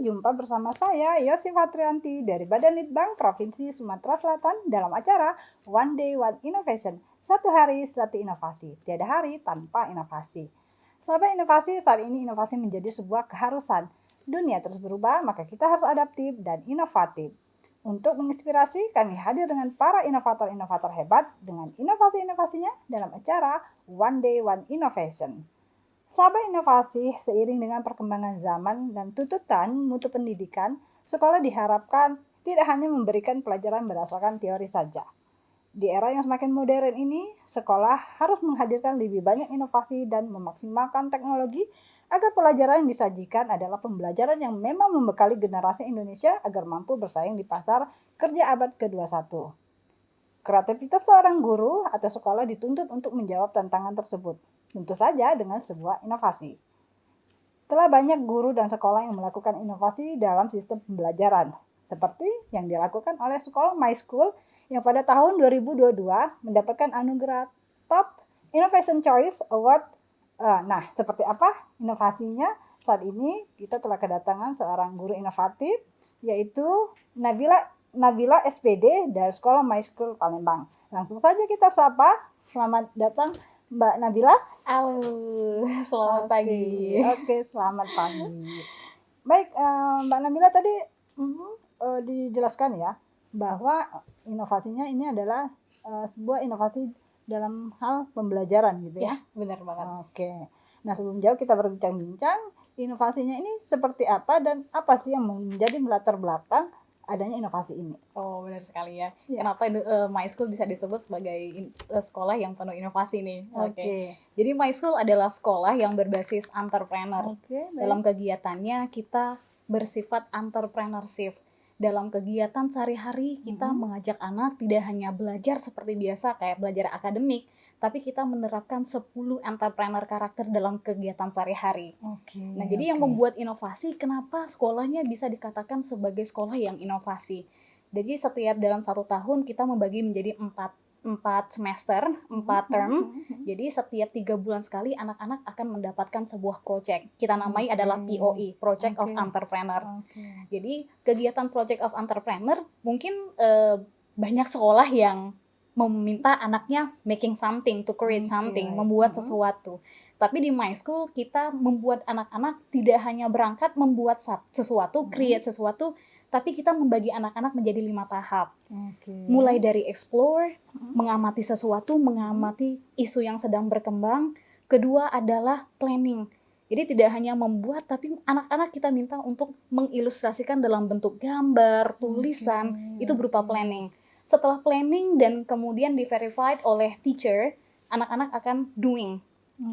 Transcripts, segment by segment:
jumpa bersama saya Yosi Fatrianti dari Badan Litbang Provinsi Sumatera Selatan dalam acara One Day One Innovation. Satu hari satu inovasi, tiada hari tanpa inovasi. Sahabat inovasi, saat ini inovasi menjadi sebuah keharusan. Dunia terus berubah, maka kita harus adaptif dan inovatif. Untuk menginspirasi, kami hadir dengan para inovator-inovator hebat dengan inovasi-inovasinya dalam acara One Day One Innovation. Sahabat inovasi, seiring dengan perkembangan zaman dan tuntutan mutu pendidikan, sekolah diharapkan tidak hanya memberikan pelajaran berdasarkan teori saja. Di era yang semakin modern ini, sekolah harus menghadirkan lebih banyak inovasi dan memaksimalkan teknologi agar pelajaran yang disajikan adalah pembelajaran yang memang membekali generasi Indonesia agar mampu bersaing di pasar kerja abad ke-21. Kreativitas seorang guru atau sekolah dituntut untuk menjawab tantangan tersebut. Tentu saja dengan sebuah inovasi. Telah banyak guru dan sekolah yang melakukan inovasi dalam sistem pembelajaran, seperti yang dilakukan oleh sekolah My School yang pada tahun 2022 mendapatkan anugerah Top Innovation Choice Award. Nah, seperti apa inovasinya? Saat ini kita telah kedatangan seorang guru inovatif, yaitu Nabila SPD dari sekolah My School Palembang. Langsung saja kita sapa. Selamat datang Mbak Nabila. Halo, selamat pagi. Oke, selamat pagi. Baik, Mbak Nabila tadi dijelaskan ya bahwa inovasinya ini adalah sebuah inovasi dalam hal pembelajaran gitu ya. Benar banget. Oke. Nah, sebelum jauh kita berbincang-bincang, inovasinya ini seperti apa dan apa sih yang menjadi latar belakang adanya inovasi ini? Oh, benar sekali ya. Kenapa My School bisa disebut sebagai sekolah yang penuh inovasi nih? Oke. Jadi My School adalah sekolah yang berbasis entrepreneur. Dalam kegiatannya kita bersifat entrepreneurship. Dalam kegiatan sehari-hari kita mengajak anak tidak hanya belajar seperti biasa kayak belajar akademik, tapi kita menerapkan 10 entrepreneur karakter dalam kegiatan sehari-hari. Nah, jadi yang membuat inovasi, kenapa sekolahnya bisa dikatakan sebagai sekolah yang inovasi. Jadi setiap dalam 1 tahun kita membagi menjadi 4 semester, 4 term. Jadi setiap 3 bulan sekali anak-anak akan mendapatkan sebuah project. Kita namai adalah POE, Project of Entrepreneur. Jadi kegiatan Project of Entrepreneur mungkin banyak sekolah yang meminta anaknya making something, to create something, membuat sesuatu. Tapi di My School kita membuat anak-anak tidak hanya berangkat membuat sesuatu, create sesuatu, tapi kita membagi anak-anak menjadi 5 tahap. Mulai dari explore, mengamati sesuatu, mengamati isu yang sedang berkembang. Kedua adalah planning. Jadi tidak hanya membuat, tapi anak-anak kita minta untuk mengilustrasikan dalam bentuk gambar, tulisan, itu berupa planning. Setelah planning dan kemudian di-verified oleh teacher, anak-anak akan doing.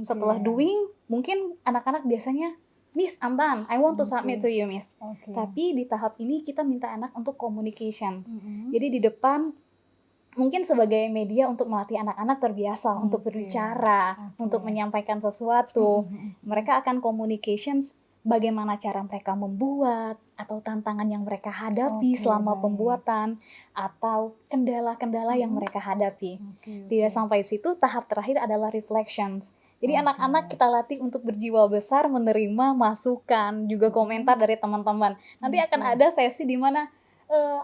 Setelah doing, mungkin anak-anak biasanya, Miss, I'm done. I want to submit to you, Miss. Tapi di tahap ini kita minta anak untuk communications. Jadi di depan, mungkin sebagai media untuk melatih anak-anak terbiasa untuk berbicara, untuk menyampaikan sesuatu. Mereka akan communications, bagaimana cara mereka membuat, atau tantangan yang mereka hadapi selama pembuatan, atau kendala-kendala yang mereka hadapi. Tidak sampai situ, tahap terakhir adalah reflections. Jadi anak-anak kita latih untuk berjiwa besar, menerima masukan, juga komentar dari teman-teman. Nanti akan ada sesi di mana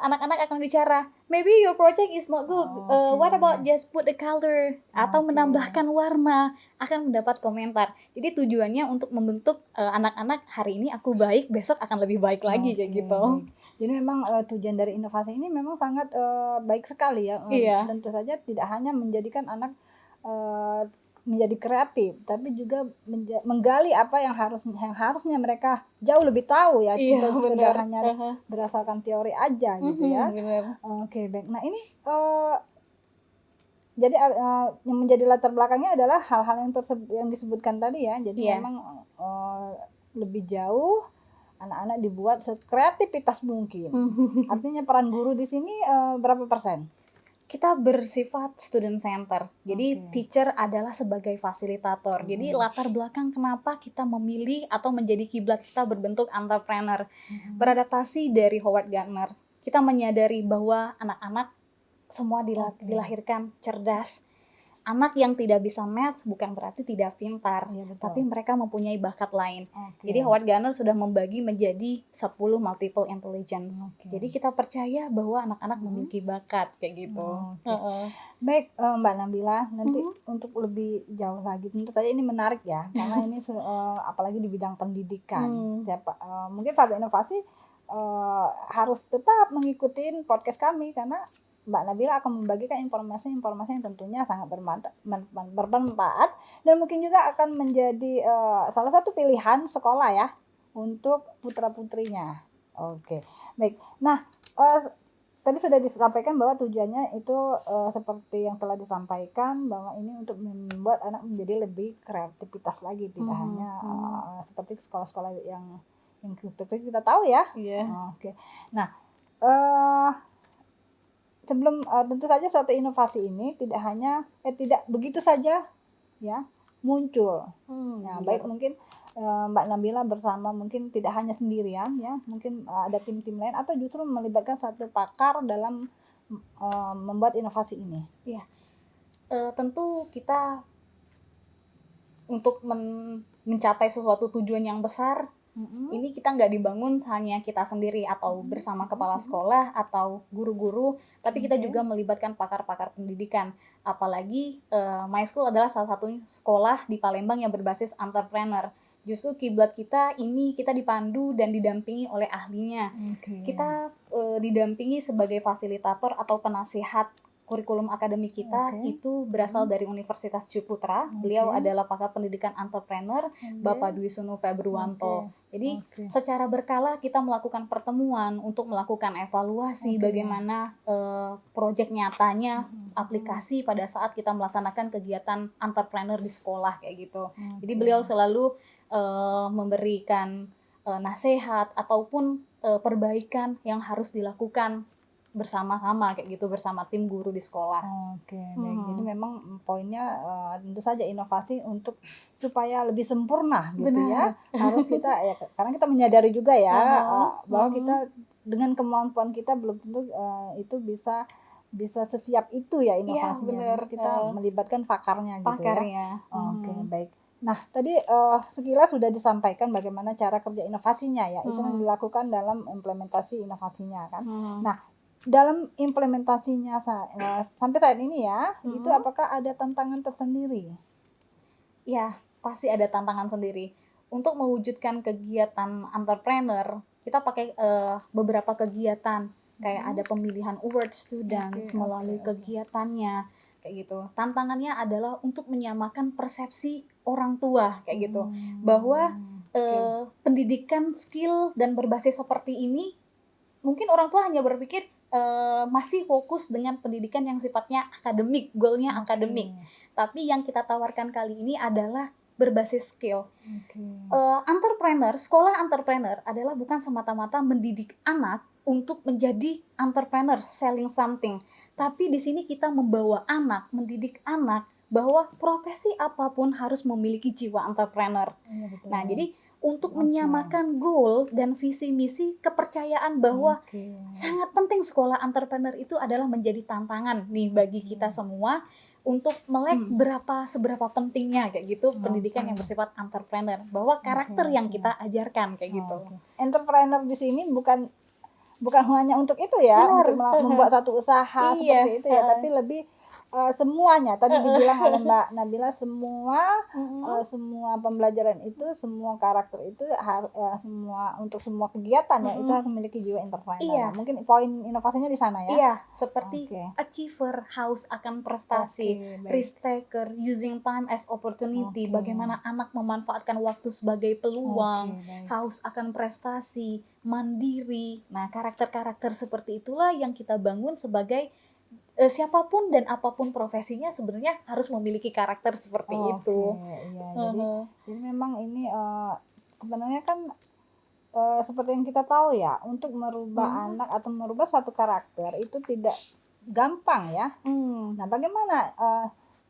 anak-anak akan bicara, maybe your project is not good, what about just put a color, atau menambahkan warna, akan mendapat komentar. Jadi tujuannya untuk membentuk anak-anak, hari ini aku baik, besok akan lebih baik lagi, kayak gitu. Jadi memang tujuan dari inovasi ini memang sangat baik sekali ya. Tentu saja tidak hanya menjadikan anak menjadi kreatif, tapi juga menggali apa yang harusnya mereka jauh lebih tahu ya, tidak sekedar hanya berdasarkan teori aja gitu ya. Oke, baik. Nah ini jadi yang menjadi latar belakangnya adalah hal-hal yang disebutkan tadi ya. Jadi memang lebih jauh anak-anak dibuat sekreativitas mungkin. Artinya peran guru di sini berapa persen? Kita bersifat student center. Jadi teacher adalah sebagai fasilitator. Jadi latar belakang kenapa kita memilih atau menjadi kiblat kita berbentuk entrepreneur. Beradaptasi dari Howard Gardner. Kita menyadari bahwa anak-anak semua dilahirkan cerdas. anak yang tidak bisa math bukan berarti tidak pintar, Iya, betul. tapi mereka mempunyai bakat lain. Oke. Jadi Howard Gardner sudah membagi menjadi 10 multiple intelligence. Oke. Jadi kita percaya bahwa anak-anak memiliki bakat kayak gitu. Oke. Baik, Mbak Nabila, nanti untuk lebih jauh lagi, tentu saja ini menarik ya, karena ini apalagi di bidang pendidikan. Mungkin Sahabat Inovasi harus tetap mengikuti podcast kami, karena Mbak Nabila akan membagikan informasi-informasi yang tentunya sangat bermanfaat dan mungkin juga akan menjadi salah satu pilihan sekolah ya untuk putra-putrinya. Oke, baik. Nah, tadi sudah disampaikan bahwa tujuannya itu seperti yang telah disampaikan, bahwa ini untuk membuat anak menjadi lebih kreativitas lagi, tidak hanya seperti sekolah-sekolah yang kita tahu ya. Oke. Nah, sebelum tentu saja suatu inovasi ini tidak begitu saja ya muncul. Baik, mungkin Mbak Nabila bersama, mungkin tidak hanya sendirian ya, mungkin ada tim-tim lain atau justru melibatkan suatu pakar dalam membuat inovasi ini. Iya, tentu kita untuk mencapai sesuatu tujuan yang besar, ini kita nggak dibangun hanya kita sendiri atau bersama kepala sekolah atau guru-guru, tapi kita juga melibatkan pakar-pakar pendidikan. Apalagi My School adalah salah satu sekolah di Palembang yang berbasis entrepreneur. Justru kiblat kita ini kita dipandu dan didampingi oleh ahlinya. Kita didampingi sebagai fasilitator atau penasihat. Kurikulum akademik kita itu berasal dari Universitas Ciputra. Beliau adalah pakar pendidikan entrepreneur, Bapak Dwi Sunu Februanto. Jadi secara berkala kita melakukan pertemuan untuk melakukan evaluasi bagaimana proyek nyatanya, aplikasi pada saat kita melaksanakan kegiatan entrepreneur di sekolah kayak gitu. Jadi beliau selalu memberikan nasihat ataupun perbaikan yang harus dilakukan bersama-sama kayak gitu, bersama tim guru di sekolah. Baik. Jadi memang poinnya tentu saja inovasi untuk supaya lebih sempurna gitu. Ya. Harus kita ya, karena kita menyadari juga ya bahwa kita dengan kemampuan kita belum tentu itu bisa sesiap itu ya inovasinya. Kita melibatkan pakarnya gitu ya. Baik. Nah, tadi sekilas sudah disampaikan bagaimana cara kerja inovasinya ya. Itu yang dilakukan dalam implementasi inovasinya kan. Nah, dalam implementasinya sampai saat ini ya, itu apakah ada tantangan tersendiri? Ya, pasti ada tantangan sendiri. Untuk mewujudkan kegiatan entrepreneur, kita pakai beberapa kegiatan, kayak ada pemilihan award students melalui kegiatannya, kayak gitu. Tantangannya adalah untuk menyamakan persepsi orang tua, kayak gitu, bahwa pendidikan skill dan berbasis seperti ini, mungkin orang tua hanya berpikir masih fokus dengan pendidikan yang sifatnya akademik, goalnya akademik. Tapi yang kita tawarkan kali ini adalah berbasis skill. Sekolah entrepreneur adalah bukan semata-mata mendidik anak untuk menjadi entrepreneur, selling something. Tapi di sini kita membawa anak, mendidik anak bahwa profesi apapun harus memiliki jiwa entrepreneur. Nah, jadi untuk menyamakan goal dan visi misi, kepercayaan bahwa sangat penting sekolah entrepreneur itu adalah menjadi tantangan nih bagi kita semua untuk melek seberapa pentingnya kayak gitu pendidikan yang bersifat entrepreneur, bahwa karakter yang kita ajarkan kayak gitu. Entrepreneur di sini bukan hanya untuk itu ya, untuk membuat satu usaha seperti itu ya, tapi lebih semuanya tadi dibilang oleh Mbak Nabila, semua pembelajaran itu, semua karakter itu semua untuk semua kegiatan ya itu harus memiliki jiwa entrepreneur. Mungkin poin inovasinya di sana ya. Iya, seperti achiever, haus akan prestasi, risk taker, using time as opportunity, bagaimana anak memanfaatkan waktu sebagai peluang, haus akan prestasi, mandiri. Nah, karakter-karakter seperti itulah yang kita bangun sebagai siapapun dan apapun profesinya sebenarnya harus memiliki karakter seperti itu. Jadi memang ini sebenarnya kan seperti yang kita tahu ya, untuk merubah anak atau merubah suatu karakter itu tidak gampang ya. Nah, bagaimana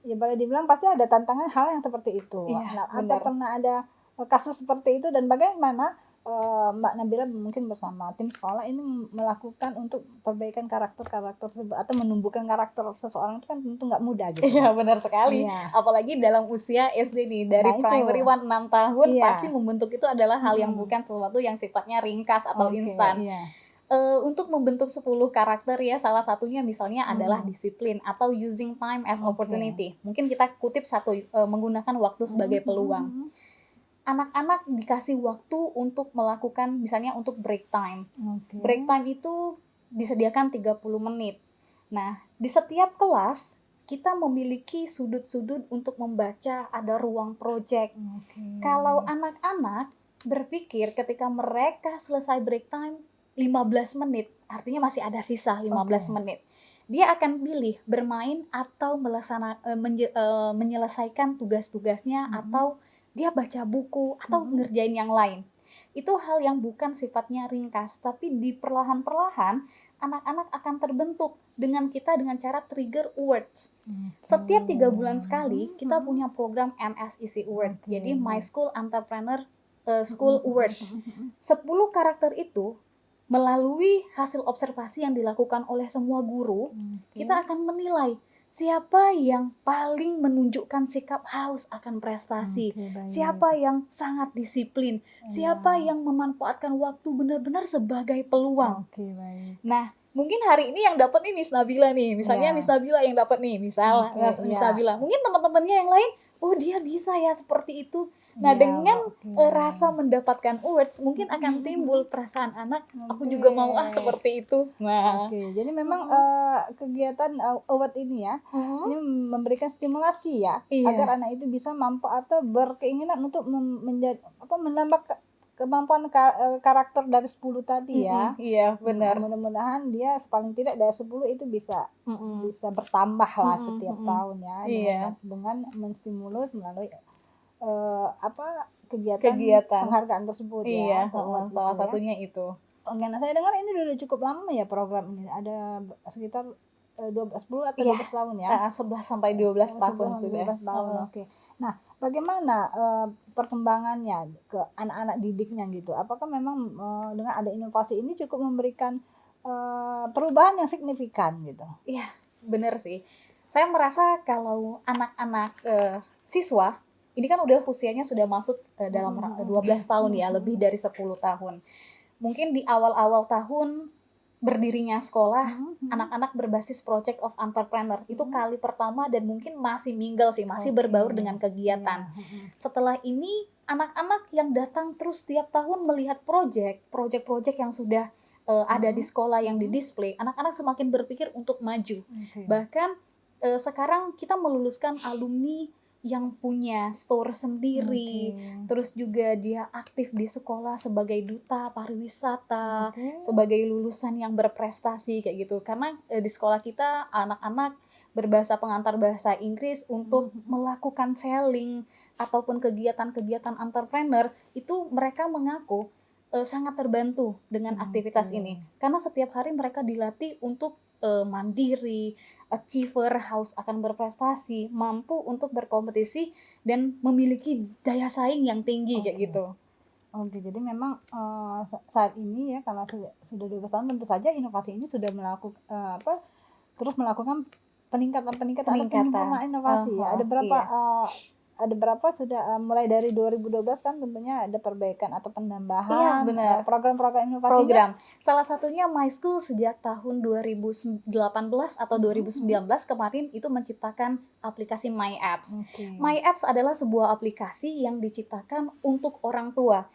ya boleh dibilang pasti ada tantangan hal yang seperti itu. Nah, apa pernah ada kasus seperti itu dan bagaimana Mbak Nabila mungkin bersama tim sekolah ini melakukan untuk perbaikan karakter-karakter tersebut atau menumbuhkan karakter seseorang itu kan tentu nggak mudah gitu. Iya, benar sekali. Iya. Apalagi dalam usia SD nih, dari Nah, itu. primary 1 6 tahun Iya. pasti membentuk itu adalah hal yang bukan sesuatu yang sifatnya ringkas atau instan. Iya. Untuk membentuk 10 karakter ya, salah satunya misalnya adalah disiplin atau using time as opportunity. Mungkin kita kutip satu, menggunakan waktu sebagai peluang. Anak-anak dikasih waktu untuk melakukan misalnya untuk break time. Break time itu disediakan 30 menit. Nah, di setiap kelas kita memiliki sudut-sudut untuk membaca, ada ruang project. Kalau anak-anak berpikir ketika mereka selesai break time 15 menit, artinya masih ada sisa 15 menit. Dia akan pilih bermain atau menyelesaikan tugas-tugasnya atau dia baca buku atau ngerjain yang lain. Itu hal yang bukan sifatnya ringkas, tapi di perlahan-perlahan anak-anak akan terbentuk dengan cara trigger words. Setiap 3 bulan sekali kita punya program MSEC Award. Jadi My School Entrepreneur School Awards. 10 karakter itu melalui hasil observasi yang dilakukan oleh semua guru, kita akan menilai siapa yang paling menunjukkan sikap haus akan prestasi, siapa yang sangat disiplin, siapa yang memanfaatkan waktu benar-benar sebagai peluang. Nah, mungkin hari ini yang dapat nih Miss Nabila nih, misalnya Miss Nabila yang dapat nih, Miss Nabila. Mungkin teman-temannya yang lain, oh dia bisa ya seperti itu. Nah, dengan rasa mendapatkan awards, mungkin akan timbul perasaan anak, aku juga mau seperti itu. Nah, jadi memang kegiatan award ini ya, ini memberikan stimulasi ya, agar anak itu bisa mampu atau berkeinginan untuk menambah kemampuan karakter dari 10 tadi ya. Iya, benar. Mudah-mudahan dia paling tidak dari 10 itu bisa bertambah lah setiap tahun ya, dengan menstimulus melalui kegiatan penghargaan tersebut ya. Salah satunya itu. Oke, nah saya dengar ini udah cukup lama ya program ini, ada sekitar 10 atau 12 tahun ya? 11 sampai 12 tahun sudah. 12 tahun, oke. Nah, bagaimana perkembangannya ke anak-anak didiknya gitu? Apakah memang dengan ada inovasi ini cukup memberikan perubahan yang signifikan gitu? Iya, benar sih. Saya merasa kalau anak-anak siswa ini kan udah usianya sudah masuk dalam 12 tahun ya, lebih dari 10 tahun. Mungkin di awal-awal tahun berdirinya sekolah, anak-anak berbasis Project of Entrepreneur. Itu kali pertama dan mungkin masih mingle sih, masih berbaur dengan kegiatan. Setelah ini, anak-anak yang datang terus tiap tahun melihat project yang sudah ada di sekolah yang di-display, anak-anak semakin berpikir untuk maju. Bahkan sekarang kita meluluskan alumni yang punya store sendiri, terus juga dia aktif di sekolah sebagai duta pariwisata, sebagai lulusan yang berprestasi kayak gitu. Karena di sekolah kita anak-anak berbahasa pengantar bahasa Inggris untuk melakukan selling ataupun kegiatan-kegiatan entrepreneur, itu mereka mengaku sangat terbantu dengan aktivitas ini. Karena setiap hari mereka dilatih untuk mandiri, achiever, haus akan berprestasi, mampu untuk berkompetisi dan memiliki daya saing yang tinggi kayak gitu. Jadi memang saat ini ya, karena sudah 12 tahun, tentu saja inovasi ini sudah terus melakukan peningkatan atau penyempurnaan inovasi ya. Ada berapa sudah mulai dari 2012 kan tentunya ada perbaikan atau penambahan program-program inovasi. Salah satunya My School sejak tahun 2018 atau 2019 kemarin itu menciptakan aplikasi My Apps. My Apps adalah sebuah aplikasi yang diciptakan untuk orang tua.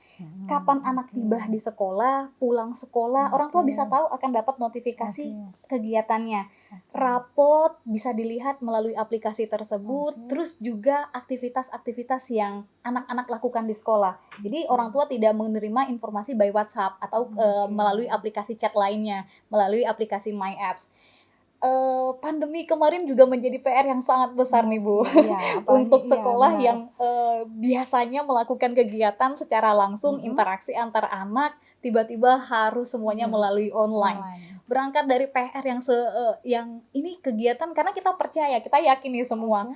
Kapan anak tiba di sekolah, pulang sekolah, orang tua bisa tahu akan dapat notifikasi kegiatannya. Rapot bisa dilihat melalui aplikasi tersebut, terus juga aktivitas-aktivitas yang anak-anak lakukan di sekolah. Jadi orang tua tidak menerima informasi by WhatsApp atau melalui aplikasi chat lainnya, melalui aplikasi My Apps. Pandemi kemarin juga menjadi PR yang sangat besar nih Bu, untuk sekolah yang biasanya melakukan kegiatan secara langsung, interaksi antar anak, tiba-tiba harus semuanya melalui online. Berangkat dari PR yang ini kegiatan, karena kita percaya, kita yakin nih semua,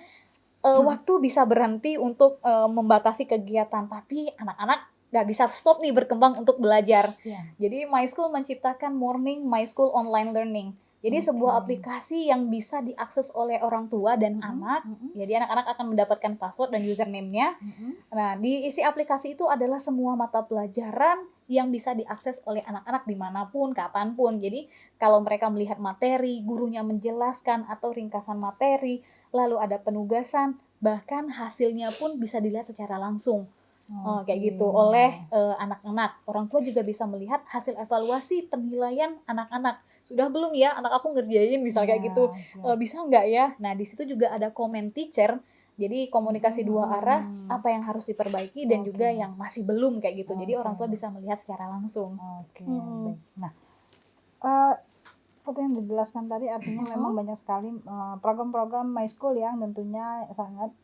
waktu bisa berhenti untuk membatasi kegiatan, tapi anak-anak nggak bisa stop nih berkembang untuk belajar. Yeah. Jadi My School menciptakan Morning My School Online Learning. Jadi sebuah aplikasi yang bisa diakses oleh orang tua dan anak. Jadi anak-anak akan mendapatkan password dan username-nya. Nah, di isi aplikasi itu adalah semua mata pelajaran yang bisa diakses oleh anak-anak dimanapun, kapanpun. Jadi kalau mereka melihat materi, gurunya menjelaskan atau ringkasan materi, lalu ada penugasan, bahkan hasilnya pun bisa dilihat secara langsung. Kayak gitu oleh anak-anak. Orang tua juga bisa melihat hasil evaluasi penilaian anak-anak. Sudah belum ya anak aku ngerjain, misal kayak gitu, bisa nggak ya? Nah, di situ juga ada comment teacher. Jadi komunikasi dua arah, apa yang harus diperbaiki dan juga yang masih belum kayak gitu. Jadi orang tua bisa melihat secara langsung. Baik. Nah, seperti yang dijelaskan tadi, artinya memang banyak sekali program-program My School yang tentunya sangat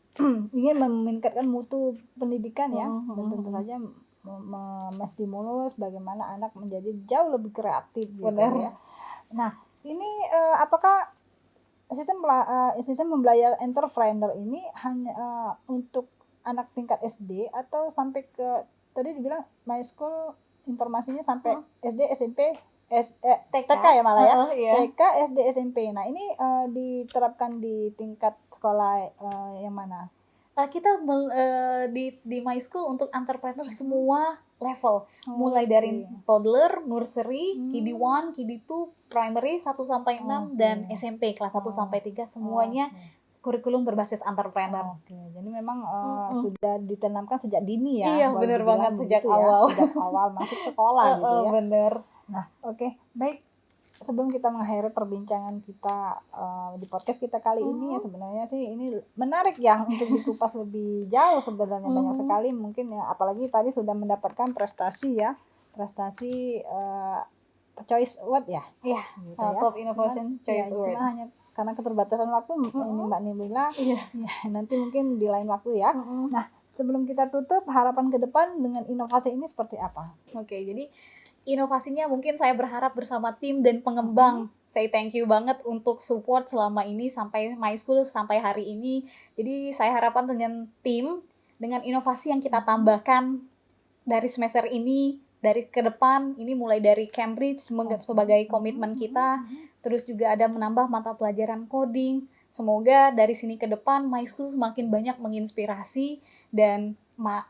ingin meningkatkan mutu pendidikan ya, dan tentu saja menstimulus bagaimana anak menjadi jauh lebih kreatif gitu ya. Nah, ini apakah sistem pembelajaran entrepreneur ini hanya untuk anak tingkat SD atau sampai ke, tadi dibilang My School informasinya sampai SD, SMP, TK ya malah ya, TK, SD, SMP. Nah, ini diterapkan di tingkat sekolah yang mana? Kita di My School untuk entrepreneur semua level, mulai dari toddler, nursery, kiddie 1, kiddie 2, primary 1 sampai 6 dan SMP kelas 1 sampai 3 semuanya kurikulum berbasis entrepreneur. Jadi memang sudah ditanamkan sejak dini ya. Iya, benar banget sejak awal. Sejak awal masuk sekolah gitu ya. Bener. Nah, baik. Sebelum kita mengakhiri perbincangan kita di podcast kita kali ini, ya sebenarnya sih ini menarik ya untuk dikupas lebih jauh sebenarnya. Banyak sekali mungkin ya, apalagi tadi sudah mendapatkan prestasi Choice Award ya. Iya, gitu Top Innovation Choice Award. Cuma hanya karena keterbatasan waktu ini Mbak Nabila, ya, nanti mungkin di lain waktu ya. Nah, sebelum kita tutup, harapan ke depan dengan inovasi ini seperti apa? Jadi inovasinya mungkin saya berharap bersama tim dan pengembang. Saya thank you banget untuk support selama ini sampai My School sampai hari ini. Jadi saya harapkan dengan tim, dengan inovasi yang kita tambahkan dari semester ini, dari ke depan, ini mulai dari Cambridge sebagai komitmen kita, terus juga ada menambah mata pelajaran coding. Semoga dari sini ke depan My School semakin banyak menginspirasi dan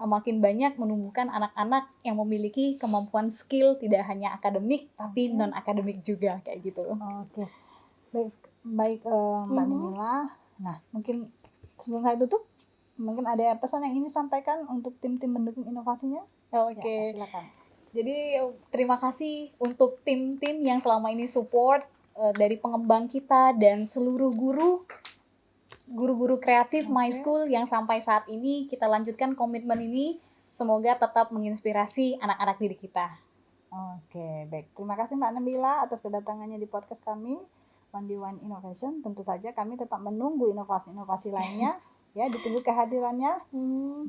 makin banyak menumbuhkan anak-anak yang memiliki kemampuan skill tidak hanya akademik tapi non akademik juga kayak gitu. Baik Mbak Nabila. Nah, mungkin sebelum saya tutup, mungkin ada pesan yang ingin sampaikan untuk tim-tim mendukung inovasinya? Ya, silakan. Jadi terima kasih untuk tim-tim yang selama ini support, dari pengembang kita dan seluruh guru-guru kreatif My School yang sampai saat ini kita lanjutkan komitmen ini. Semoga tetap menginspirasi anak-anak didik kita. Baik. Terima kasih Mbak Nabila atas kedatangannya di podcast kami, One Day One Innovation. Tentu saja kami tetap menunggu inovasi-inovasi lainnya. Ya, ditunggu kehadirannya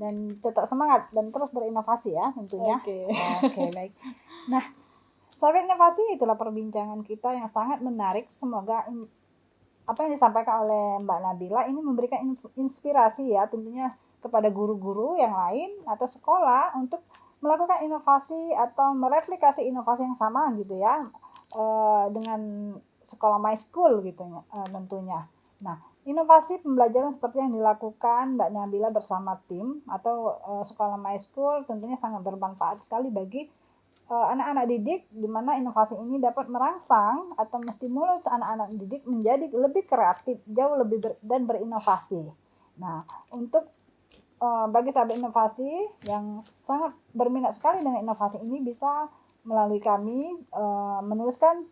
dan tetap semangat dan terus berinovasi ya tentunya. Baik. Nah, sahabat inovasi, itulah perbincangan kita yang sangat menarik. Semoga apa yang disampaikan oleh Mbak Nabila ini memberikan inspirasi ya tentunya kepada guru-guru yang lain atau sekolah untuk melakukan inovasi atau mereplikasi inovasi yang sama gitu ya dengan sekolah My School gitu ya tentunya. Nah, inovasi pembelajaran seperti yang dilakukan Mbak Nabila bersama tim atau sekolah My School tentunya sangat bermanfaat sekali bagi anak-anak didik, di mana inovasi ini dapat merangsang atau menstimulus anak-anak didik menjadi lebih kreatif, jauh lebih dan berinovasi. Nah, untuk bagi sahabat inovasi yang sangat berminat sekali dengan inovasi ini, bisa melalui kami menuliskan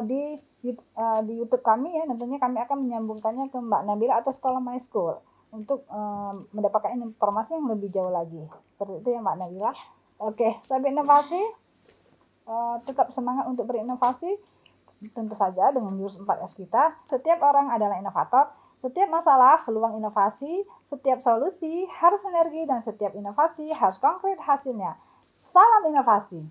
di YouTube kami ya. Tentunya kami akan menyambungkannya ke Mbak Nabila atau sekolah My School untuk mendapatkan informasi yang lebih jauh lagi. Seperti itu ya Mbak Nabila. Sahabat inovasi, tetap semangat untuk berinovasi, tentu saja dengan jurus 4S kita. Setiap orang adalah inovator, setiap masalah peluang inovasi, setiap solusi harus sinergi, dan setiap inovasi harus konkret hasilnya. Salam inovasi.